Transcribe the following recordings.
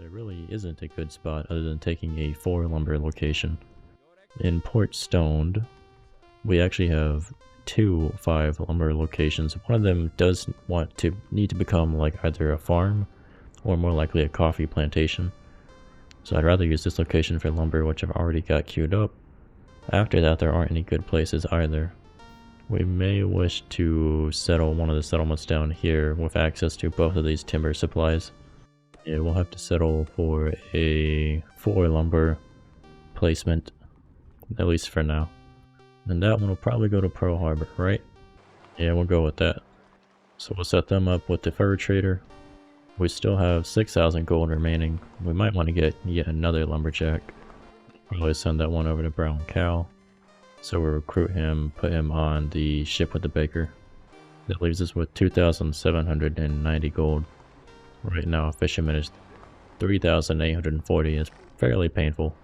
There really isn't a good spot other than taking a 4 lumber location. In Port Stoned, we actually have 2 5 lumber locations. One of them does need to become like either a farm or more likely a coffee plantation. So I'd rather use this location for lumber, which I've already got queued up. After that, there aren't any good places either. We may wish to settle one of the settlements down here with access to both of these timber supplies. Yeah, we'll have to settle for a 4 lumber placement, at least for now. And that one will probably go to Pearl Harbor, right? Yeah, we'll go with that. So we'll set them up with the fur trader. We still have 6,000 gold remaining. We might want to get yet another lumberjack. Probably send that one over to Brown Cow. So we'll recruit him, put him on the ship with the baker. That leaves us with 2,790 gold. Right now, a fisherman is 3,840. It's fairly painful.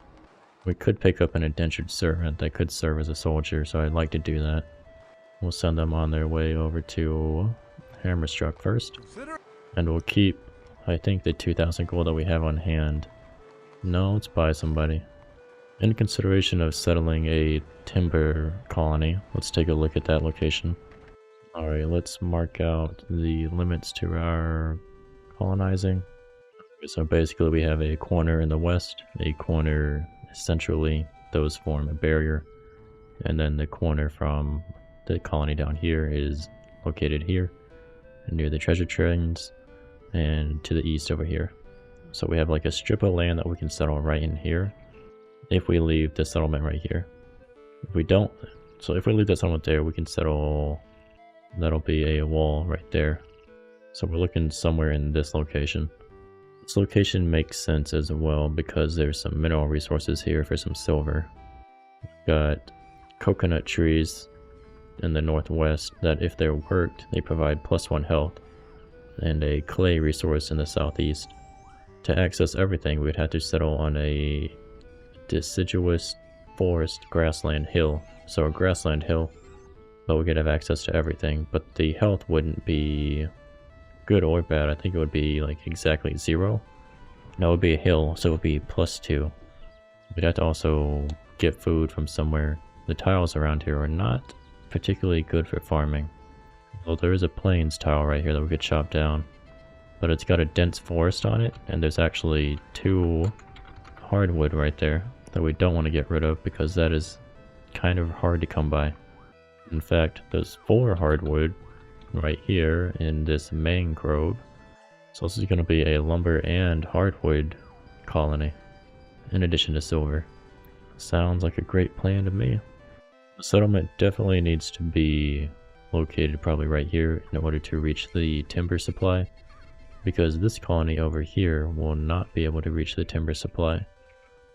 We could pick up an indentured servant that could serve as a soldier, so I'd like to do that. We'll send them on their way over to Hammerstruck first. And we'll keep, I think, the 2,000 gold that we have on hand. No, let's buy somebody. In consideration of settling a timber colony, let's take a look at that location. Alright, let's mark out the limits to our colonizing. So basically we have a corner in the west, a corner centrally, those form a barrier, and then the corner from the colony down here is located here, near the treasure trains, and to the east over here. So we have like a strip of land that we can settle right in here, if we leave the settlement right here. If we don't, so if we leave the settlement there, we can settle, that'll be a wall right there. So we're looking somewhere in this location. This location makes sense as well because there's some mineral resources here for some silver. We've got coconut trees in the northwest that if they're worked, they provide +1 health, and a clay resource in the southeast. To access everything, we'd have to settle on a deciduous forest grassland hill. So a grassland hill, but we could have access to everything, but the health wouldn't be good or bad. I think it would be like exactly 0. No, it would be a hill, so it would be +2. We'd have to also get food from somewhere. The tiles around here are not particularly good for farming. Well, there is a plains tile right here that we could chop down, but it's got a dense forest on it, and there's actually 2 hardwood right there that we don't want to get rid of because that is kind of hard to come by. In fact, there's 4 hardwood right here in this mangrove. So this is going to be a lumber and hardwood colony, in addition to silver. Sounds like a great plan to me. The settlement definitely needs to be located probably right here in order to reach the timber supply, because this colony over here will not be able to reach the timber supply.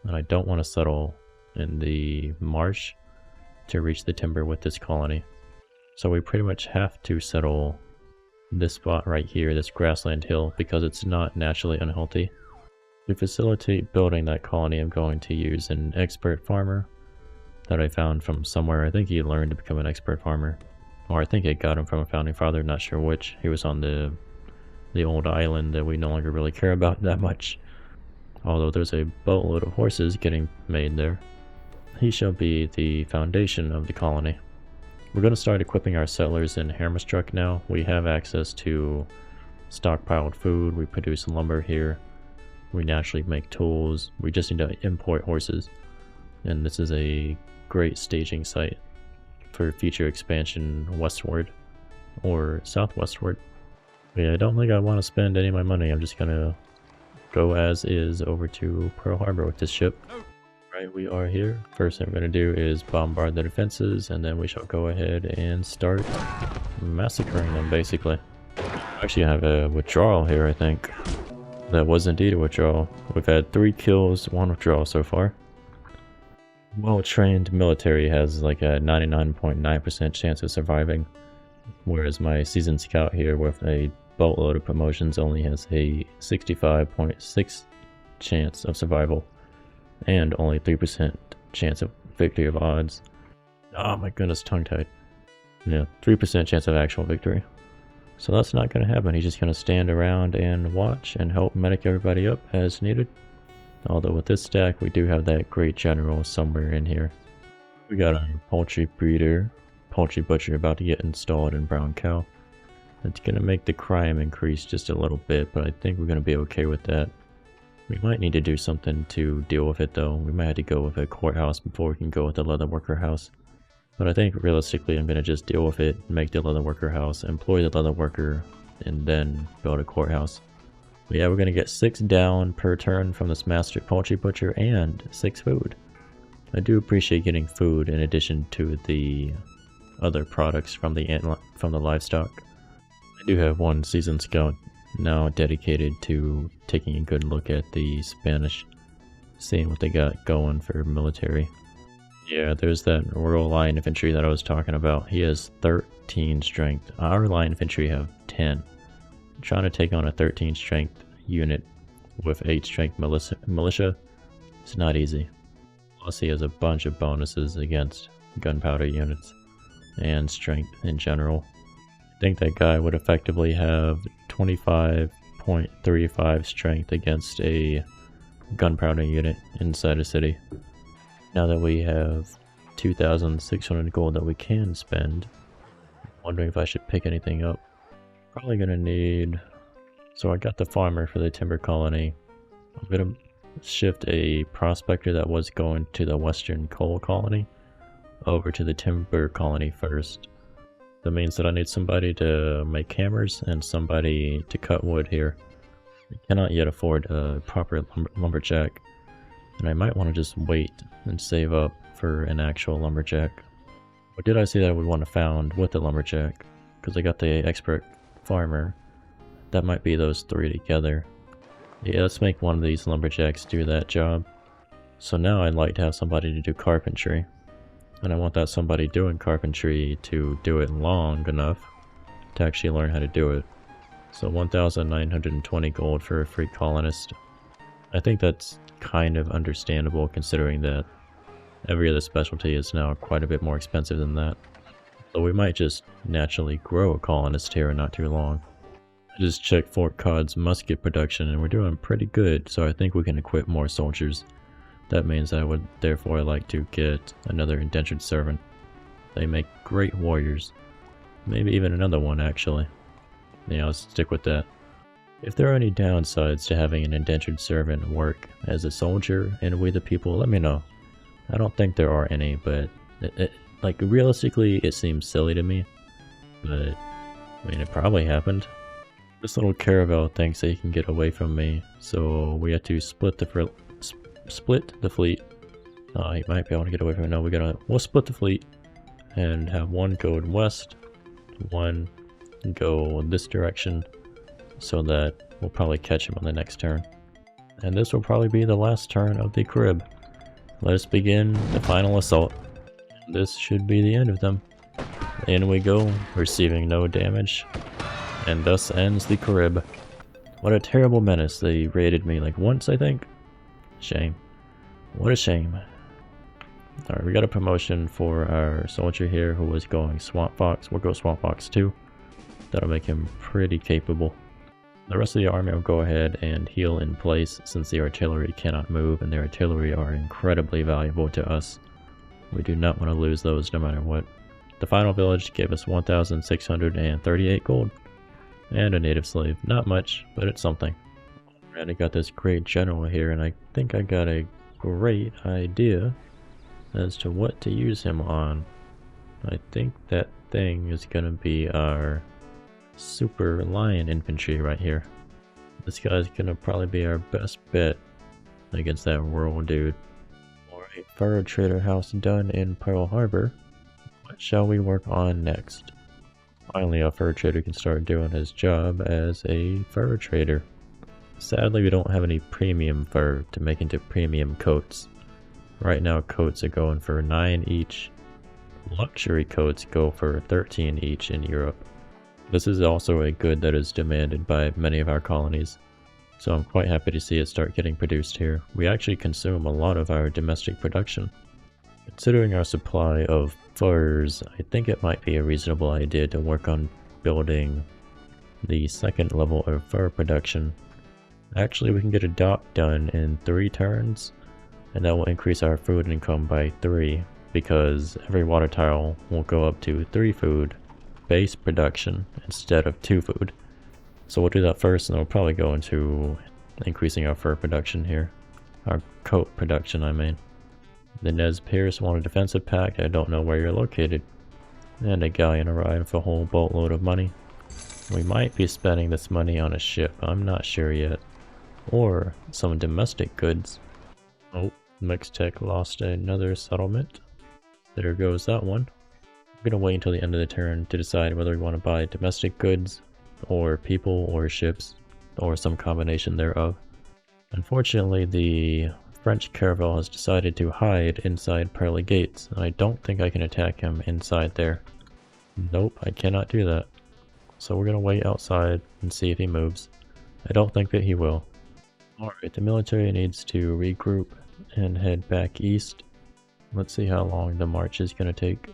And I don't want to settle in the marsh to reach the timber with this colony. So we pretty much have to settle this spot right here, this grassland hill, because it's not naturally unhealthy. To facilitate building that colony, I'm going to use an expert farmer that I found from somewhere. I think he learned to become an expert farmer. Or I think I got him from a founding father, not sure which. He was on the old island that we no longer really care about that much. Although there's a boatload of horses getting made there. He shall be the foundation of the colony. We're going to start equipping our settlers in Hammerstruck now. We have access to stockpiled food, we produce lumber here, we naturally make tools, we just need to import horses. And this is a great staging site for future expansion westward or southwestward. But yeah, I don't think I want to spend any of my money. I'm just going to go as is over to Pearl Harbor with this ship. Right, we are here. First thing we're going to do is bombard the defenses, and then we shall go ahead and start massacring them, basically. Actually, I have a withdrawal here, I think. That was indeed a withdrawal. We've had 3 kills, 1 withdrawal so far. Well-trained military has like a 99.9% chance of surviving, whereas my seasoned scout here with a boatload of promotions only has a 65.6 chance of survival. And only 3% chance of victory of odds. Oh my goodness, tongue-tied. Yeah, 3% chance of actual victory. So that's not going to happen. He's just going to stand around and watch and help medic everybody up as needed. Although with this stack, we do have that great general somewhere in here. We got our poultry breeder, poultry butcher about to get installed in Brown Cow. It's going to make the crime increase just a little bit, but I think we're going to be okay with that. We might need to do something to deal with it though. We might have to go with a courthouse before we can go with the leather worker house. But I think realistically I'm going to just deal with it, make the leather worker house, employ the leather worker, and then build a courthouse. But yeah, we're going to get 6 down per turn from this master poultry butcher and 6 food. I do appreciate getting food in addition to the other products from the livestock. I do have one seasoned scout now dedicated to taking a good look at the Spanish, seeing what they got going for military. Yeah, there's that Royal Line Infantry that I was talking about. He has 13 strength. Our line infantry have 10. Trying to take on a 13 strength unit with 8 strength militia is not easy. Plus he has a bunch of bonuses against gunpowder units and strength in general. I think that guy would effectively have 25.35 strength against a gunpowder unit inside a city. Now that we have 2,600 gold that we can spend, I'm wondering if I should pick anything up. Probably gonna need... So I got the farmer for the timber colony. I'm gonna shift a prospector that was going to the western coal colony over to the timber colony first. That means that I need somebody to make hammers and somebody to cut wood here. I cannot yet afford a proper lumberjack, and I might want to just wait and save up for an actual lumberjack. Or did I say that I would want to found with the lumberjack? Because I got the expert farmer. That might be those 3 together. Yeah, let's make one of these lumberjacks do that job. So now I'd like to have somebody to do carpentry. And I want that somebody doing carpentry to do it long enough to actually learn how to do it. So 1,920 gold for a free colonist. I think that's kind of understandable considering that every other specialty is now quite a bit more expensive than that. So we might just naturally grow a colonist here in not too long. I just checked Fort Cod's musket production and we're doing pretty good, so I think we can equip more soldiers. That means I would therefore like to get another indentured servant. They make great warriors. Maybe even another one actually. Yeah, I'll stick with that. If there are any downsides to having an indentured servant work as a soldier in We the People, let me know. I don't think there are any, but like realistically it seems silly to me. But I mean, it probably happened. This little caravel thinks that he can get away from me, so we have to split the fleet. He might be able to get away from it. No, we'll split the fleet and have one go west, one go this direction, so that we'll probably catch him on the next turn. And this will probably be the last turn of the Carib. Let us begin the final assault. This should be the end of them. In we go, receiving no damage. And thus ends the Carib. What a terrible menace. They raided me like once, I think. Shame. What a shame. Alright, we got a promotion for our soldier here who was going Swamp Fox. We'll go Swamp Fox 2. That'll make him pretty capable. The rest of the army will go ahead and heal in place since the artillery cannot move and their artillery are incredibly valuable to us. We do not want to lose those no matter what. The final village gave us 1,638 gold. And a native slave. Not much, but it's something. Alright, I got this great general here, and I think I got a great idea as to what to use him on. I think that thing is gonna be our super lion infantry right here. This guy's gonna probably be our best bet against that rural dude. Alright, fur trader house done in Pearl Harbor. What shall we work on next? Finally, a fur trader can start doing his job as a fur trader. Sadly, we don't have any premium fur to make into premium coats. Right now, coats are going for 9 each. Luxury coats go for 13 each in Europe. This is also a good that is demanded by many of our colonies, so I'm quite happy to see it start getting produced here. We actually consume a lot of our domestic production. Considering our supply of furs, I think it might be a reasonable idea to work on building the second level of fur production. Actually, we can get a dock done in 3 turns, and that will increase our food income by 3, because every water tile will go up to 3 food base production instead of 2 food. So we'll do that first, and then we'll probably go into increasing our fur production here. Our coat production, I mean. The Nez Pierce want a defensive pact. I don't know where you're located. And a galleon arrived for a whole boatload of money. We might be spending this money on a ship, I'm not sure yet. Or some domestic goods. Oh, Mixtech lost another settlement. There goes that one. I'm gonna wait until the end of the turn to decide whether we want to buy domestic goods, or people, or ships, or some combination thereof. Unfortunately, the French caravel has decided to hide inside Pearly Gates, and I don't think I can attack him inside there. Nope, I cannot do that. So we're gonna wait outside and see if he moves. I don't think that he will. Alright, the military needs to regroup and head back east. Let's see how long the march is going to take.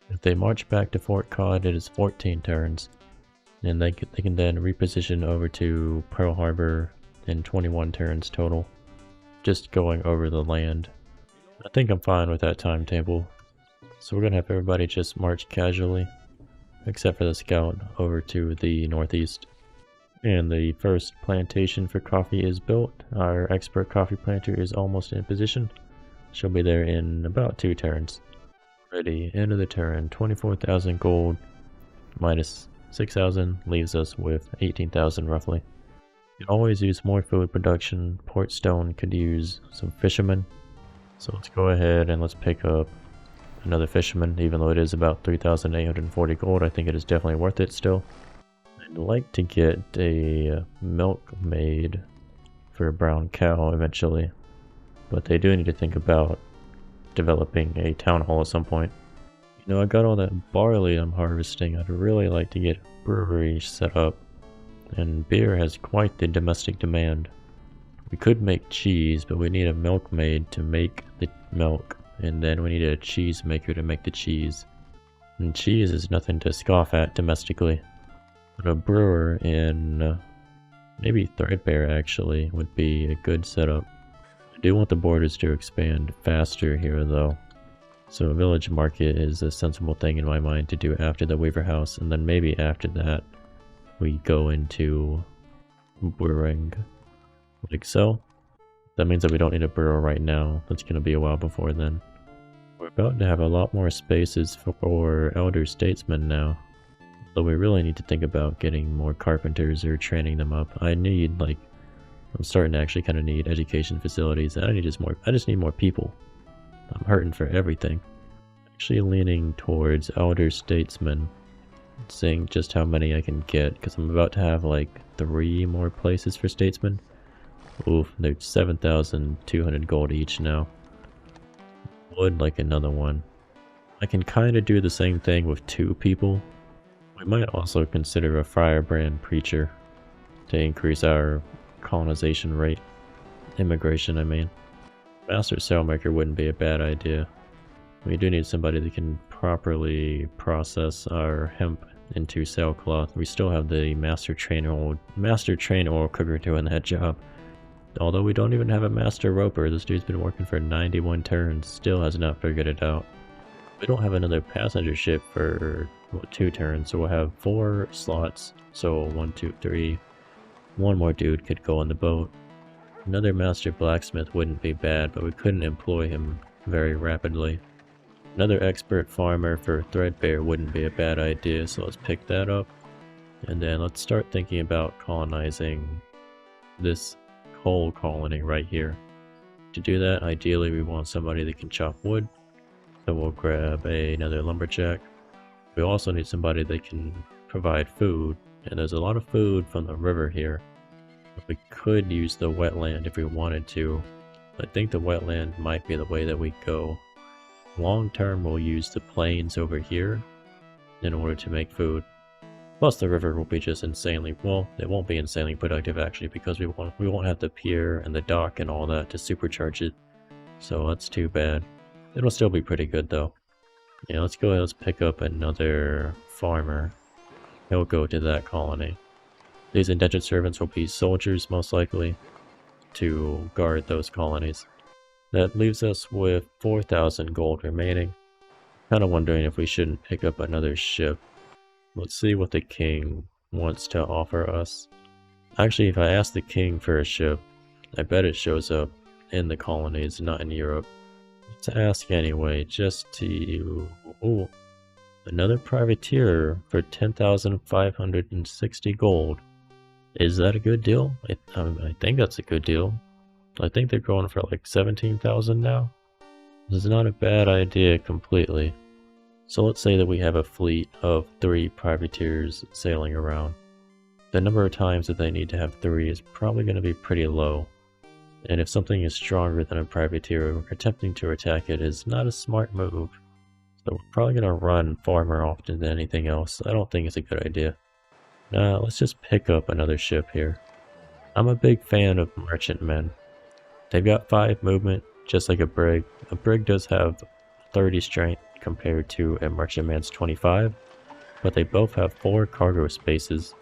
If they march back to Fort Cod, it is 14 turns. And they can then reposition over to Pearl Harbor in 21 turns total. Just going over the land. I think I'm fine with that timetable. So we're going to have everybody just march casually, except for the scout, over to the northeast. And the first plantation for coffee is built. Our expert coffee planter is almost in position. She'll be there in about 2 turns. Ready, end of the turn, 24,000 gold minus 6,000 leaves us with 18,000 roughly. You can always use more food production. Port Stone could use some fishermen. So let's go ahead and let's pick up another fisherman. Even though it is about 3,840 gold, I think it is definitely worth it still. I'd like to get a milkmaid for a brown cow eventually, but they do need to think about developing a town hall at some point. You know, I got all that barley I'm harvesting. I'd really like to get a brewery set up, and beer has quite the domestic demand. We could make cheese, but we need a milkmaid to make the milk, and then we need a cheese maker to make the cheese. And cheese is nothing to scoff at domestically. But a brewer in maybe Threadbare actually would be a good setup. I do want the borders to expand faster here though. So a village market is a sensible thing in my mind to do after the Weaver House, and then maybe after that we go into brewing. Like so. That means that we don't need a brewer right now. That's going to be a while before then. We're about to have a lot more spaces for elder statesmen now. So we really need to think about getting more carpenters or training them up. I'm starting to actually kind of need education facilities, and I just need more people. I'm hurting for everything. Actually leaning towards elder statesmen, seeing just how many I can get, because I'm about to have like 3 more places for statesmen. Oof, they're 7,200 gold each now. Would like another one. I can kind of do the same thing with 2 people. We might also consider a firebrand preacher to increase our colonization rate. Immigration, I mean. Master sailmaker wouldn't be a bad idea. We do need somebody that can properly process our hemp into sailcloth. We still have the master train oil cooker doing that job. Although we don't even have a master roper, this dude's been working for 91 turns, still has not figured it out. We don't have another passenger ship for 2 turns, so we'll have 4 slots. So 1, 2, 3. One more dude could go on the boat. Another master blacksmith wouldn't be bad, but we couldn't employ him very rapidly. Another expert farmer for Threadbare wouldn't be a bad idea, so let's pick that up. And then let's start thinking about colonizing this coal colony right here. To do that, ideally we want somebody that can chop wood. So we'll grab another lumberjack. We also need somebody that can provide food, and there's a lot of food from the river here. We could use the wetland if we wanted to. I think the wetland might be the way that we go. Long term, we'll use the plains over here in order to make food. Plus the river will be just insanely, well, it won't be insanely productive actually, because we won't have the pier and the dock and all that to supercharge it. So that's too bad. It'll still be pretty good though. Yeah, let's go ahead, let's pick up another farmer. He'll go to that colony. These indentured servants will be soldiers, most likely, to guard those colonies. That leaves us with 4,000 gold remaining. Kind of wondering if we shouldn't pick up another ship. Let's see what the king wants to offer us. Actually, if I ask the king for a ship, I bet it shows up in the colonies, not in Europe. Let's ask anyway, just to... Ooh, another privateer for 10,560 gold. Is that a good deal? I think that's a good deal. I think they're going for like 17,000 now. This is not a bad idea completely. So let's say that we have a fleet of 3 privateers sailing around. The number of times that they need to have 3 is probably going to be pretty low. And if something is stronger than a privateer, attempting to attack it is not a smart move. So we're probably going to run far more often than anything else. I don't think it's a good idea. Now let's just pick up another ship here. I'm a big fan of merchantmen. They've got 5 movement, just like a brig. A brig does have 30 strength compared to a merchantman's 25, but they both have 4 cargo spaces,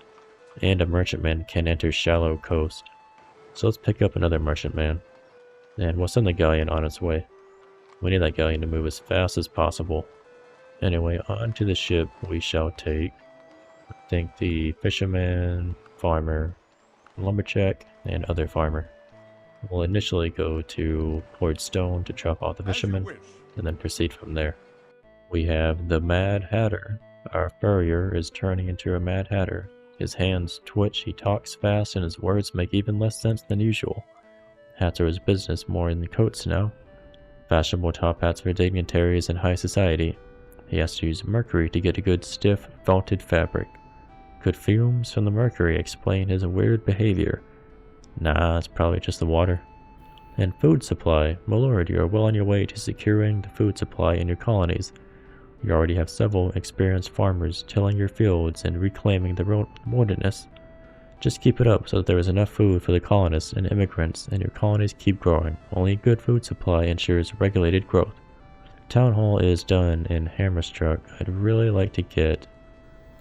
and a merchantman can enter shallow coast. So let's pick up another merchantman, and we'll send the galleon on its way. We need that galleon to move as fast as possible. Anyway, onto the ship we shall take. I think the fisherman, farmer, lumberjack, and other farmer. We'll initially go to Port Stone to drop off the fisherman, and then proceed from there. We have the Mad Hatter. Our furrier is turning into a Mad Hatter. His hands twitch, he talks fast, and his words make even less sense than usual. Hats are his business more than coats now. Fashionable top hats for dignitaries in high society. He has to use mercury to get a good stiff, felted fabric. Could fumes from the mercury explain his weird behavior? Nah, it's probably just the water. And food supply. My lord, you are well on your way to securing the food supply in your colonies. You already have several experienced farmers tilling your fields and reclaiming the wilderness. Just keep it up so that there is enough food for the colonists and immigrants, and your colonies keep growing. Only good food supply ensures regulated growth. Town hall is done in Hammerstruck. I'd really like to get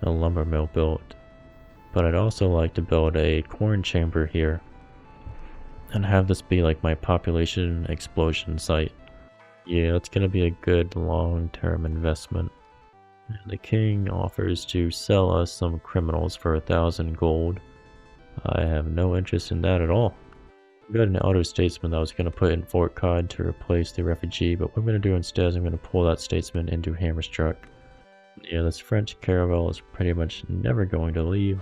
a lumber mill built, but I'd also like to build a corn chamber here and have this be like my population explosion site. Yeah, it's gonna be a good long-term investment. And the king offers to sell us some criminals for 1,000 gold. I have no interest in that at all. I've got an elder statesman that I was going to put in Fort Cod to replace the refugee, but what I'm going to do instead is I'm going to pull that statesman into Hammerstruck. Yeah, this French caravel is pretty much never going to leave,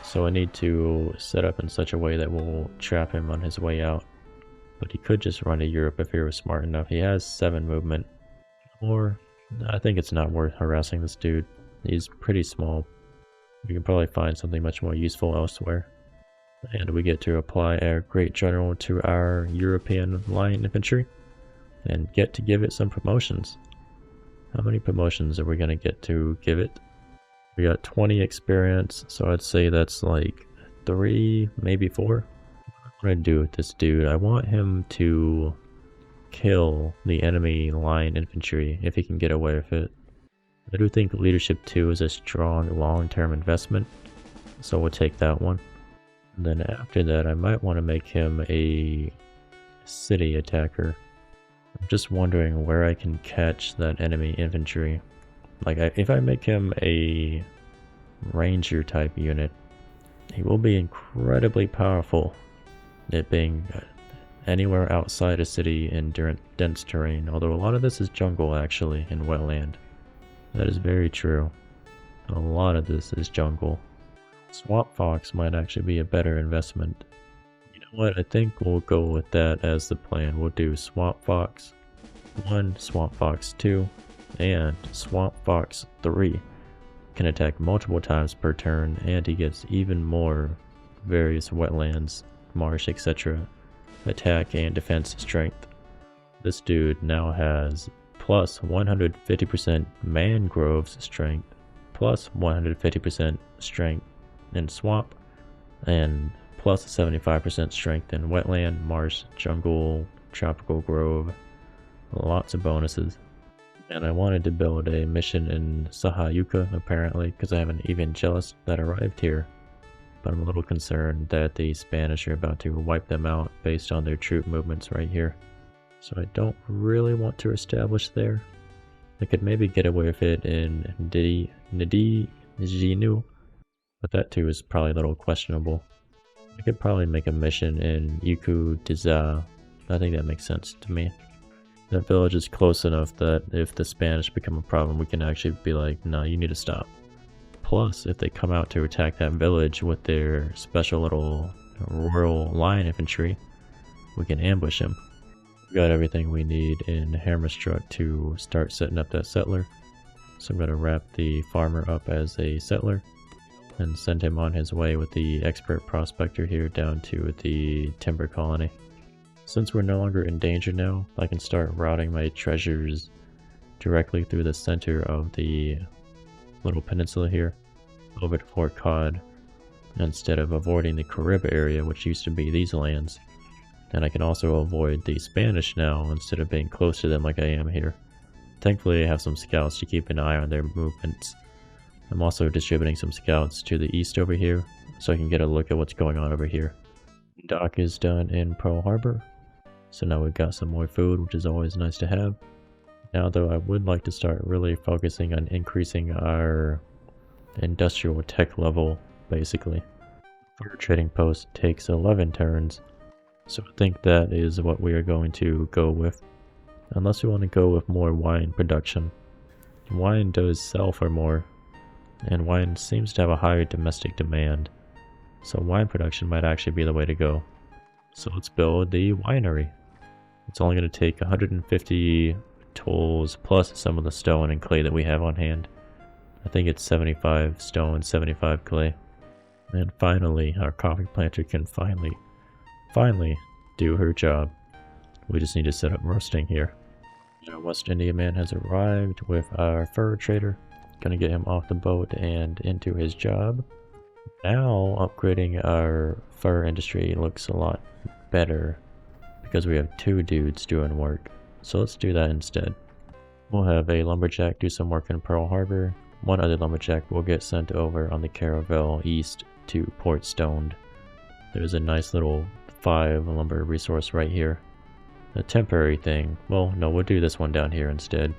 so I need to set up in such a way that we'll trap him on his way out. But he could just run to Europe if he was smart enough. He has 7 movement. Or, I think it's not worth harassing this dude. He's pretty small. We can probably find something much more useful elsewhere. And we get to apply our Great General to our European line infantry and get to give it some promotions. How many promotions are we going to get to give it? We got 20 experience, so I'd say that's like 3, maybe 4. What am I going to do with this dude? I want him to kill the enemy line infantry if he can get away with it. I do think Leadership 2 is a strong long-term investment, so we'll take that one. And then after that, I might want to make him a city attacker. I'm just wondering where I can catch that enemy infantry. Like, if I make him a ranger type unit, he will be incredibly powerful. It being anywhere outside a city in dense terrain, although a lot of this is jungle actually, and wetland. That is very true. A lot of this is jungle. Swamp Fox might actually be a better investment. You know what, I think we'll go with that as the plan. We'll do Swamp Fox 1, Swamp Fox 2, and Swamp Fox 3. Can attack multiple times per turn, and he gets even more various wetlands, marsh, etc. attack and defense strength. This dude now has plus 150% mangroves strength, plus 150% strength in swamp, and plus 75% strength in wetland, marsh, jungle, tropical grove. Lots of bonuses. And I wanted to build a mission in Sahayuka apparently, because I have an evangelist that arrived here. but I'm a little concerned that the Spanish are about to wipe them out based on their troop movements right here. So I don't really want to establish there. I could maybe get away with it in Nidijinu, but that too is probably a little questionable. I could probably make a mission in Yuku-Diza. I think that makes sense to me. That village is close enough that if the Spanish become a problem, we can actually be like, no, you need to stop. Plus, if they come out to attack that village with their special little Royal Line Infantry, we can ambush them. We got everything we need in Hammerstruck to start setting up that settler. So I'm going to wrap the farmer up as a settler and send him on his way with the expert prospector here down to the timber colony. Since we're no longer in danger now, I can start routing my treasures directly through the center of the little peninsula here over to Fort Cod instead of avoiding the Carib area, which used to be these lands. And I can also avoid the Spanish now instead of being close to them like I am here. Thankfully I have some scouts to keep an eye on their movements. I'm also distributing some scouts to the east over here so I can get a look at what's going on over here. Dock is done in Pearl Harbor, so now we've got some more food, which is always nice to have. Now though, I would like to start really focusing on increasing our industrial tech level, basically. Fur trading post takes 11 turns. So I think that is what we are going to go with. Unless we want to go with more wine production. Wine does sell for more, and wine seems to have a higher domestic demand. So wine production might actually be the way to go. So let's build the winery. It's only going to take 150 tools plus some of the stone and clay that we have on hand. I think it's 75 stone, 75 clay. And finally, our coffee planter can finally do her job. We just need to set up roasting here. Our West India man has arrived with our fur trader. Gonna get him off the boat and into his job. Now upgrading our fur industry looks a lot better because we have 2 dudes doing work. So let's do that instead. We'll have a lumberjack do some work in Pearl Harbor. 1 other lumberjack will get sent over on the caravel east to Port Stoned. There's a nice little 5 lumber resource right here. A temporary thing. Well, no, we'll do this one down here instead.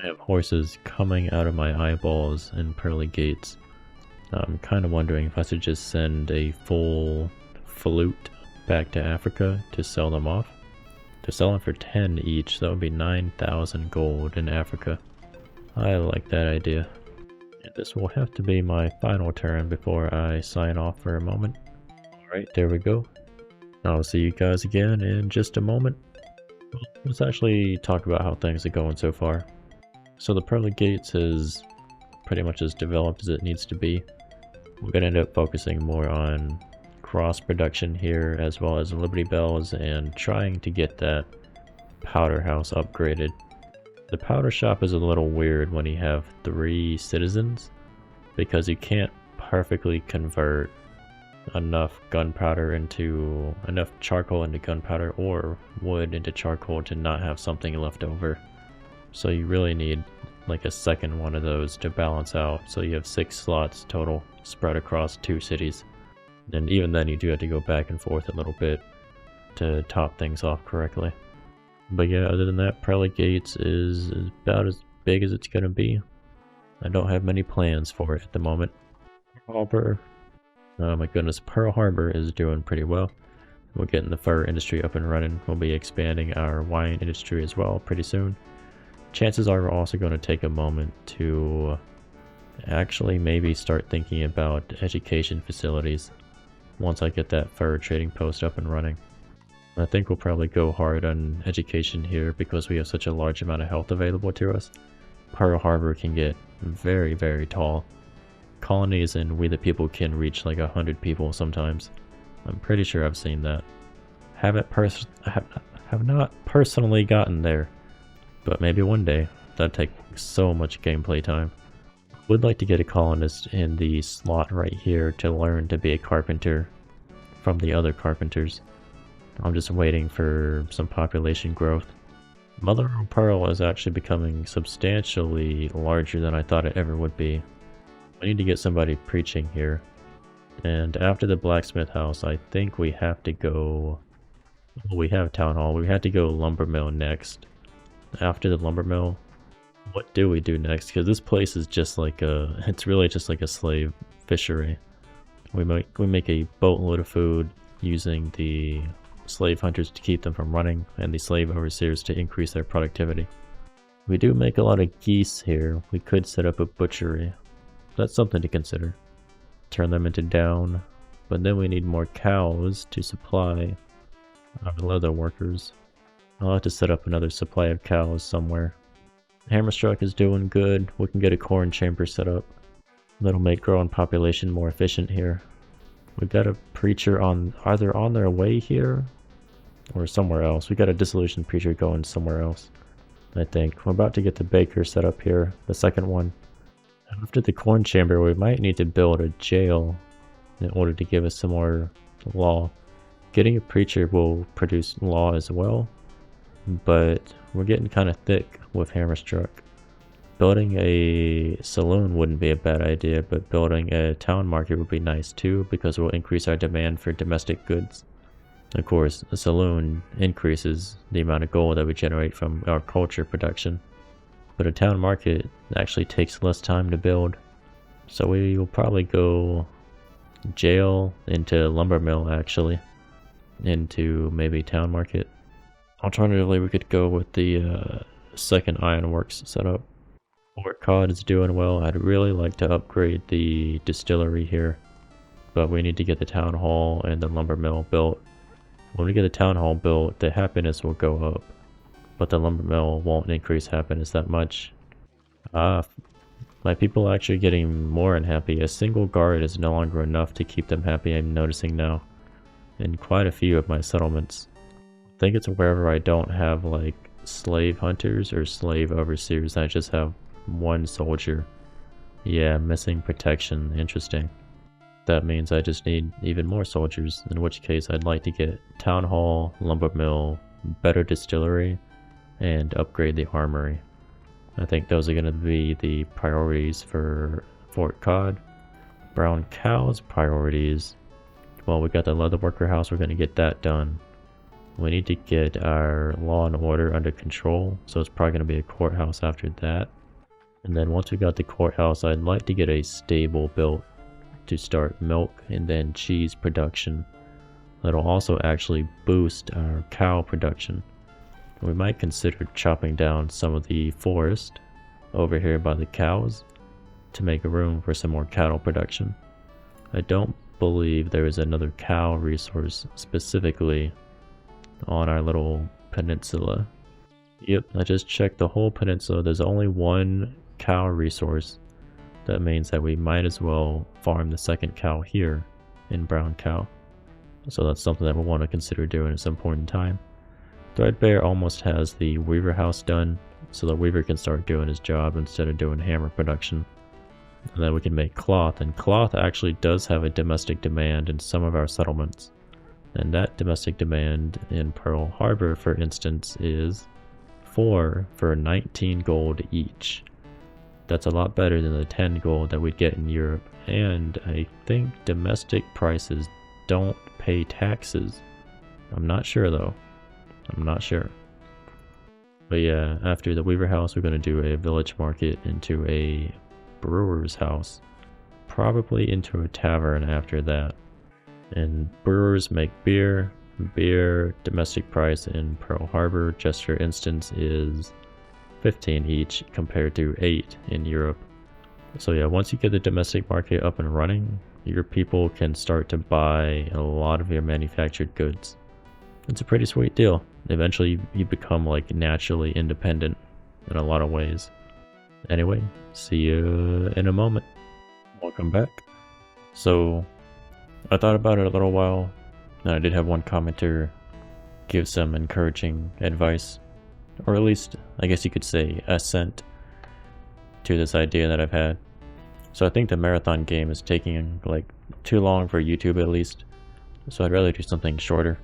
I have horses coming out of my eyeballs and pearly gates. I'm kind of wondering if I should just send a full flute back to Africa to sell them off. They're selling for 10 each, so that would be 9,000 gold in Africa. I like that idea. And this will have to be my final turn before I sign off for a moment. Alright, there we go. I'll see you guys again in just a moment. Let's actually talk about how things are going so far. So the Pearly Gates is pretty much as developed as it needs to be. We're going to end up focusing more on cross production here as well as Liberty Bells and trying to get that powder house upgraded. The powder shop is a little weird when you have 3 citizens because you can't perfectly convert enough gunpowder into enough charcoal into gunpowder or wood into charcoal to not have something left over. So you really need like a second one of those to balance out, so you have 6 slots total spread across 2 cities. And even then you do have to go back and forth a little bit to top things off correctly. But yeah, other than that, Pearly Gates is about as big as it's gonna be. I don't have many plans for it at the moment. Harbor. Oh my goodness, Pearl Harbor is doing pretty well. We're getting the fur industry up and running. We'll be expanding our wine industry as well pretty soon. Chances are we're also going to take a moment to actually maybe start thinking about education facilities once I get that fur trading post up and running. I think we'll probably go hard on education here because we have such a large amount of health available to us. Pearl Harbor can get very, very tall. Colonies and We the People can reach like 100 people sometimes. I'm pretty sure I've seen that. Have not personally gotten there, but maybe one day. That'd take so much gameplay time. Would like to get a colonist in the slot right here to learn to be a carpenter from the other carpenters. I'm just waiting for some population growth. Mother of Pearl is actually becoming substantially larger than I thought it ever would be. I need to get somebody preaching here. And after the blacksmith house, I think we have to go... Well, we have town hall. We had to go lumber mill next. After the lumber mill, what do we do next? Because this place is just like a... It's really just like a slave fishery. We make a boatload of food using the slave hunters to keep them from running and the slave overseers to increase their productivity. We do make a lot of geese here. We could set up a butchery. That's something to consider. Turn them into down. But then we need more cows to supply our leather workers. I'll have to set up another supply of cows somewhere. Hammerstruck is doing good. We can get a corn chamber set up. That'll make growing population more efficient here. We've got a preacher either on their way here or somewhere else. We got a dissolution preacher going somewhere else, I think. We're about to get the baker set up here, the second one. After the corn chamber, we might need to build a jail in order to give us some more law. Getting a preacher will produce law as well, but we're getting kind of thick with Hammerstruck. Building a saloon wouldn't be a bad idea, but building a town market would be nice too, because it will increase our demand for domestic goods. Of course, a saloon increases the amount of gold that we generate from our culture production, but a town market actually takes less time to build. So we will probably go jail into lumber mill, actually, into maybe town market. Alternatively, we could go with the second ironworks setup. Fort Cod is doing well. I'd really like to upgrade the distillery here, but we need to get the town hall and the lumber mill built. When we get the town hall built, the happiness will go up, but the lumber mill won't increase happiness that much. My people are actually getting more unhappy. A single guard is no longer enough to keep them happy, I'm noticing now, in quite a few of my settlements. I think it's wherever I don't have like slave hunters or slave overseers, I just have one soldier. Yeah, missing protection. Interesting. That means I just need even more soldiers, in which case I'd like to get town hall, lumber mill, better distillery, and upgrade the armory. I think those are going to be the priorities for Fort Cod. Brown Cow's priorities. Well, we got the leather worker house, we're going to get that done. We need to get our law and order under control, so it's probably going to be a courthouse after that. And then once we got the courthouse, I'd like to get a stable built to start milk and then cheese production. That'll also actually boost our cow production. We might consider chopping down some of the forest over here by the cows to make room for some more cattle production. I don't believe there is another cow resource specifically on our little peninsula. Yep, I just checked the whole peninsula. There's only one cow resource. That means that we might as well farm the second cow here in Brown Cow. So that's something that we'll want to consider doing at some point in time. Threadbare almost has the weaver house done, so the weaver can start doing his job instead of doing hammer production. And then we can make cloth, and cloth actually does have a domestic demand in some of our settlements. And that domestic demand in Pearl Harbor, for instance, is 4 for 19 gold each. That's a lot better than the 10 gold that we'd get in Europe, and I think domestic prices don't pay taxes. I'm not sure though. I'm not sure. But yeah, after the weaver house, we're going to do a village market into a brewer's house. Probably into a tavern after that. And brewers make beer. Beer domestic price in Pearl Harbor, just for instance, is 15 each compared to 8 in Europe. So yeah, once you get the domestic market up and running, your people can start to buy a lot of your manufactured goods. It's a pretty sweet deal. Eventually you become like naturally independent in a lot of ways. Anyway, see you in a moment. Welcome back. So I thought about it a little while, and I did have one commenter give some encouraging advice, or at least I guess you could say assent to this idea that I've had. So I think the marathon game is taking like too long for YouTube at least, so I'd rather do something shorter.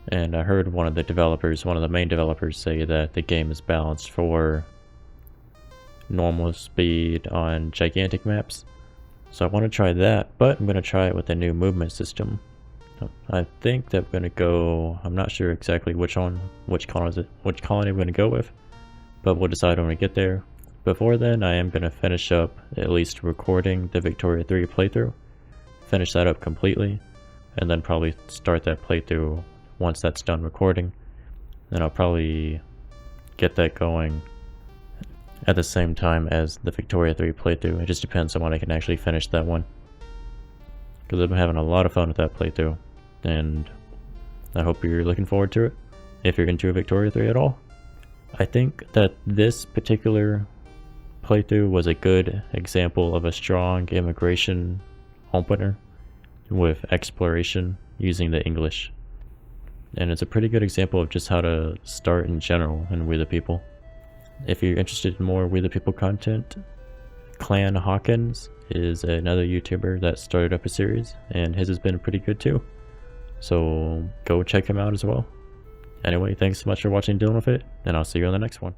And I heard one of the main developers say that the game is balanced for normal speed on gigantic maps. So I want to try that, but I'm going to try it with a new movement system. I think that I'm going to go, I'm not sure exactly which colony I'm going to go with, but we'll decide when we get there. Before then, I am going to finish up at least recording the Victoria 3 playthrough, finish that up completely, and then probably start that playthrough once that's done recording. Then I'll probably get that going at the same time as the Victoria 3 playthrough. It just depends on when I can actually finish that one, because I've been having a lot of fun with that playthrough, and I hope you're looking forward to it, if you're into a Victoria 3 at all. I think that this particular playthrough was a good example of a strong immigration opener with exploration using the English. And it's a pretty good example of just how to start in general in We the People. If you're interested in more We the People content, Clan Hawkins is another YouTuber that started up a series, and his has been pretty good too. So go check him out as well. Anyway, thanks so much for watching Dealing With It, and I'll see you on the next one.